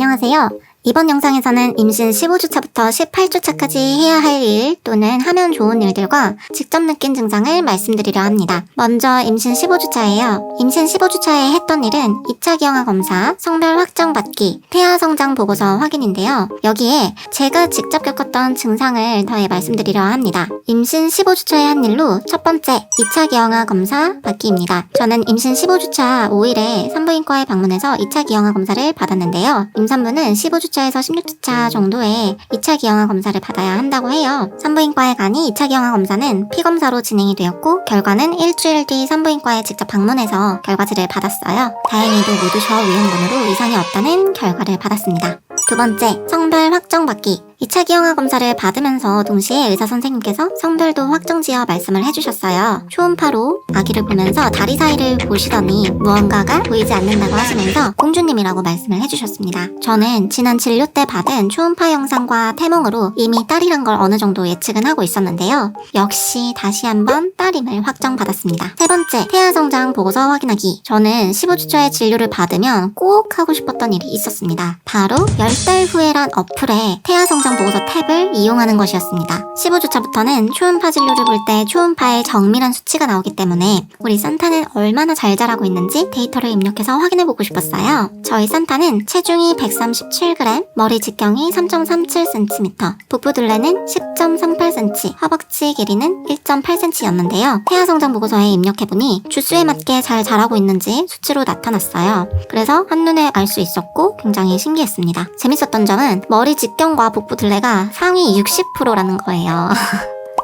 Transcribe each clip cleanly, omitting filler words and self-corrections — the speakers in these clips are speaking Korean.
안녕하세요. 이번 영상에서는 임신 15주차부터 18주차까지 해야 할 일 또는 하면 좋은 일들과 직접 느낀 증상을 말씀드리려 합니다. 먼저 임신 15주차예요. 임신 15주차에 했던 일은 2차 기형아 검사, 성별 확정 받기, 태아 성장 보고서 확인인데요. 여기에 제가 직접 겪었던 증상을 더해 말씀드리려 합니다. 임신 15주차에 한 일로 첫 번째, 2차 기형아 검사 받기입니다. 저는 임신 15주차 5일에 산부인과에 방문해서 2차 기형아 검사를 받았는데요. 임산부는 15주차에서 16주차 정도에 2차 기형아 검사를 받아야 한다고 해요. 산부인과에 가니 2차 기형아 검사는 피검사로 진행이 되었고 결과는 일주일 뒤 산부인과에 직접 방문해서 결과지를 받았어요. 다행히도 모두 저위험군으로 이상이 없다는 결과를 받았습니다. 두 번째, 성별 확정 받기. 2차 기형아 검사를 받으면서 동시에 의사 선생님께서 성별도 확정지어 말씀을 해주셨어요. 초음파로 아기를 보면서 다리 사이를 보시더니 무언가가 보이지 않는다고 하시면서 공주님이라고 말씀을 해주셨습니다. 저는 지난 진료 때 받은 초음파 영상과 태몽으로 이미 딸이란 걸 어느 정도 예측은 하고 있었는데요. 역시 다시 한번 딸임을 확정받았습니다. 세 번째, 태아 성장 보고서 확인하기. 저는 15주차에 진료를 받으면 꼭 하고 싶었던 일이 있었습니다. 바로 10달 후에란 어플에 태아 성장 보고서 탭을 이용하는 것이었습니다. 15주차부터는 초음파 진료를 볼 때 초음파의 정밀한 수치가 나오기 때문에 우리 산타는 얼마나 잘 자라고 있는지 데이터를 입력해서 확인해보고 싶었어요. 저희 산타는 체중이 137g, 머리 직경이 3.37cm, 복부둘레는 10.38cm, 허벅지 길이는 1.8cm였는데요. 태아 성장 보고서에 입력해보니 주수에 맞게 잘 자라고 있는지 수치로 나타났어요. 그래서 한눈에 알 수 있었고 굉장히 신기했습니다. 재밌었던 점은 머리 직경과 복부 둘레가 상위 60%라는 거예요.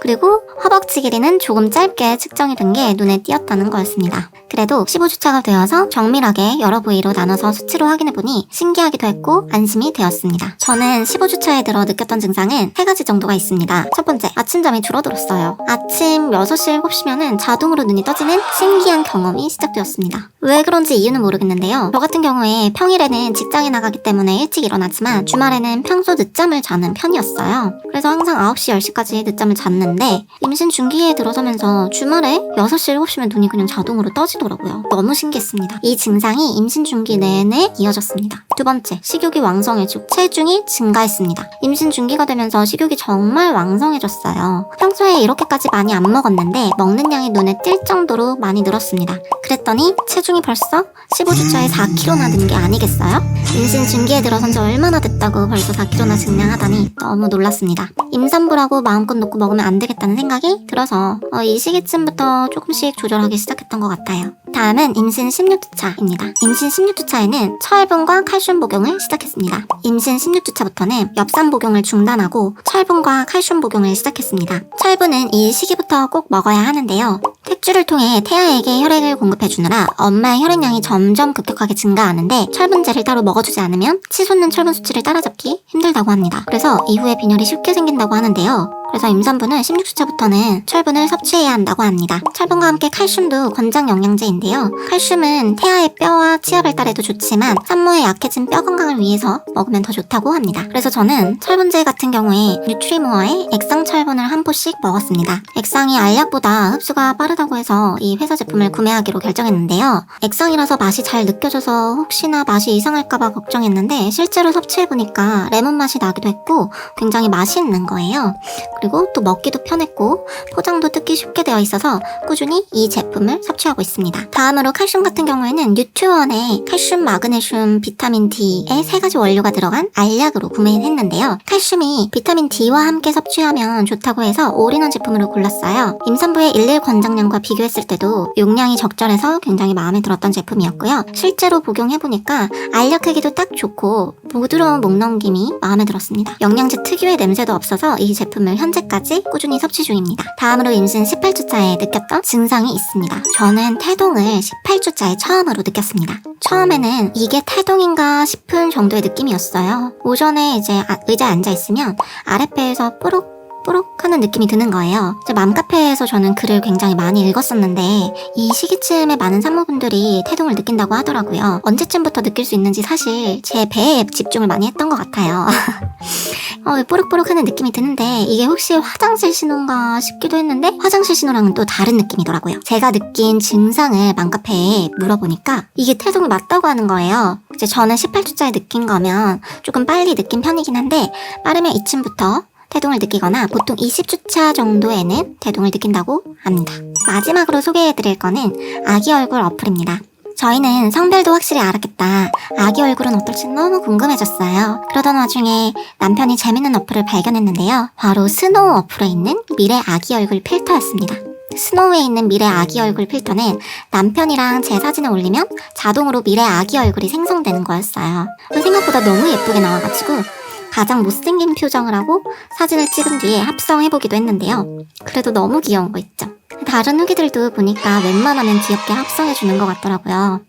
그리고 허벅지 길이는 조금 짧게 측정이 된 게 눈에 띄었다는 거였습니다. 그래도 15주차가 되어서 정밀하게 여러 부위로 나눠서 수치로 확인해보니 신기하기도 했고 안심이 되었습니다. 저는 15주차에 들어 느꼈던 증상은 3가지 정도가 있습니다. 첫 번째, 아침잠이 줄어들었어요. 아침 6시, 7시면은 자동으로 눈이 떠지는 신기한 경험이 시작되었습니다. 왜 그런지 이유는 모르겠는데요. 저 같은 경우에 평일에는 직장에 나가기 때문에 일찍 일어나지만 주말에는 평소 늦잠을 자는 편이었어요. 그래서 항상 9시, 10시까지 늦잠을 잤는데 임신 중기에 들어서면서 주말에 6시, 7시면 눈이 그냥 자동으로 떠지더라고요. 너무 신기했습니다. 이 증상이 임신 중기 내내 이어졌습니다. 두 번째, 식욕이 왕성해지고 체중이 증가했습니다. 임신 중기가 되면서 식욕이 정말 왕성해졌어요. 평소에 이렇게까지 많이 안 먹었는데 먹는 양이 눈에 띌 정도로 많이 늘었습니다. 그랬더니 체중이 벌써 15주차에 4kg나 는 게 아니겠어요? 임신 중기에 들어선 지 얼마나 됐다고 벌써 4kg나 증량하다니 너무 놀랐습니다. 임산부라고 마음껏 놓고 먹으면 안 되겠다는 생각이 들어서 이 시기쯤부터 조금씩 조절하기 시작했던 것 같아요. 다음은 임신 16주차입니다. 임신 16주차에는 철분과 칼슘 복용을 시작했습니다. 임신 16주차부터는 엽산 복용을 중단하고 철분과 칼슘 복용을 시작했습니다. 철분은 이 시기부터 꼭 먹어야 하는데요. 탯줄을 통해 태아에게 혈액을 공급해주느라 엄마의 혈액량이 점점 급격하게 증가하는데 철분제를 따로 먹어주지 않으면 치솟는 철분 수치를 따라잡기 힘들다고 합니다. 그래서 이후에 빈혈이 쉽게 생긴다고 하는데요. 그래서 임산부는 16주차부터는 철분을 섭취해야 한다고 합니다. 철분과 함께 칼슘도 권장 영양제인데요. 칼슘은 태아의 뼈와 치아 발달에도 좋지만 산모의 약해진 뼈 건강을 위해서 먹으면 더 좋다고 합니다. 그래서 저는 철분제 같은 경우에 뉴트리모어의 액상 철분을 한 포씩 먹었습니다. 액상이 알약보다 흡수가 빠르다고 해서 이 회사 제품을 구매하기로 결정했는데요. 액상이라서 맛이 잘 느껴져서 혹시나 맛이 이상할까봐 걱정했는데 실제로 섭취해보니까 레몬 맛이 나기도 했고 굉장히 맛있는 거예요. 그리고 또 먹기도 편했고 포장도 뜯기 쉽게 되어 있어서 꾸준히 이 제품을 섭취하고 있습니다. 다음으로 칼슘 같은 경우에는 뉴트원의 칼슘, 마그네슘, 비타민 D의 3가지 원료가 들어간 알약으로 구매했는데요. 칼슘이 비타민 D와 함께 섭취하면 좋다고 해서 올인원 제품으로 골랐어요. 임산부의 일일 권장량과 비교했을 때도 용량이 적절해서 굉장히 마음에 들었던 제품이었고요. 실제로 복용해보니까 알약 크기도 딱 좋고 부드러운 목 넘김이 마음에 들었습니다. 영양제 특유의 냄새도 없어서 이 제품을 현재까지 꾸준히 섭취 중입니다. 다음으로 임신 18주차에 느꼈던 증상이 있습니다. 저는 태동을 18주차에 처음으로 느꼈습니다. 처음에는 이게 태동인가 싶은 정도의 느낌이었어요. 오전에 이제 의자에 앉아있으면 아랫배에서 뽀록 하는 느낌이 드는 거예요. 맘카페에서 저는 글을 굉장히 많이 읽었었는데 이 시기쯤에 많은 산모분들이 태동을 느낀다고 하더라고요. 언제쯤부터 느낄 수 있는지 사실 제 배에 집중을 많이 했던 것 같아요. 왜 뽀록뽀록하는 느낌이 드는데 이게 혹시 화장실 신호인가 싶기도 했는데 화장실 신호랑은 또 다른 느낌이더라고요. 제가 느낀 증상을 맘카페에 물어보니까 이게 태동이 맞다고 하는 거예요. 이제 저는 18주차에 느낀 거면 조금 빨리 느낀 편이긴 한데 빠르면 이쯤부터 태동을 느끼거나 보통 20주차 정도에는 태동을 느낀다고 합니다. 마지막으로 소개해드릴 거는 아기 얼굴 어플입니다. 저희는 성별도 확실히 알았겠다. 아기 얼굴은 어떨지 너무 궁금해졌어요. 그러던 와중에 남편이 재밌는 어플을 발견했는데요. 바로 스노우 어플에 있는 미래 아기 얼굴 필터였습니다. 스노우에 있는 미래 아기 얼굴 필터는 남편이랑 제 사진을 올리면 자동으로 미래 아기 얼굴이 생성되는 거였어요. 생각보다 너무 예쁘게 나와가지고 가장 못생긴 표정을 하고 사진을 찍은 뒤에 합성해보기도 했는데요. 그래도 너무 귀여운 거 있죠. 다른 후기들도 보니까 웬만하면 귀엽게 합성해주는 것 같더라고요.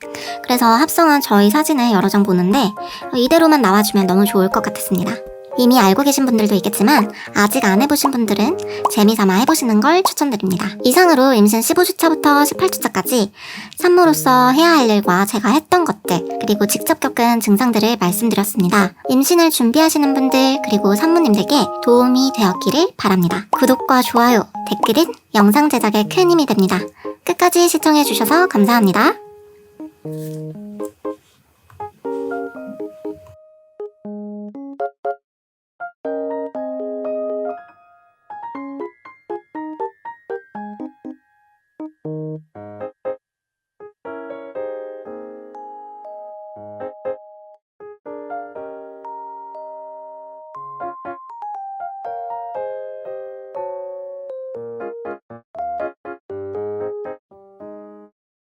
그래서 합성한 저희 사진을 여러 장 보는데 이대로만 나와주면 너무 좋을 것 같았습니다. 이미 알고 계신 분들도 있겠지만 아직 안 해보신 분들은 재미삼아 해보시는 걸 추천드립니다. 이상으로 임신 15주차부터 18주차까지 산모로서 해야 할 일과 제가 했던 것들 그리고 직접 겪은 증상들을 말씀드렸습니다. 임신을 준비하시는 분들 그리고 산모님들께 도움이 되었기를 바랍니다. 구독과 좋아요, 댓글은 영상 제작에 큰 힘이 됩니다. 끝까지 시청해주셔서 감사합니다.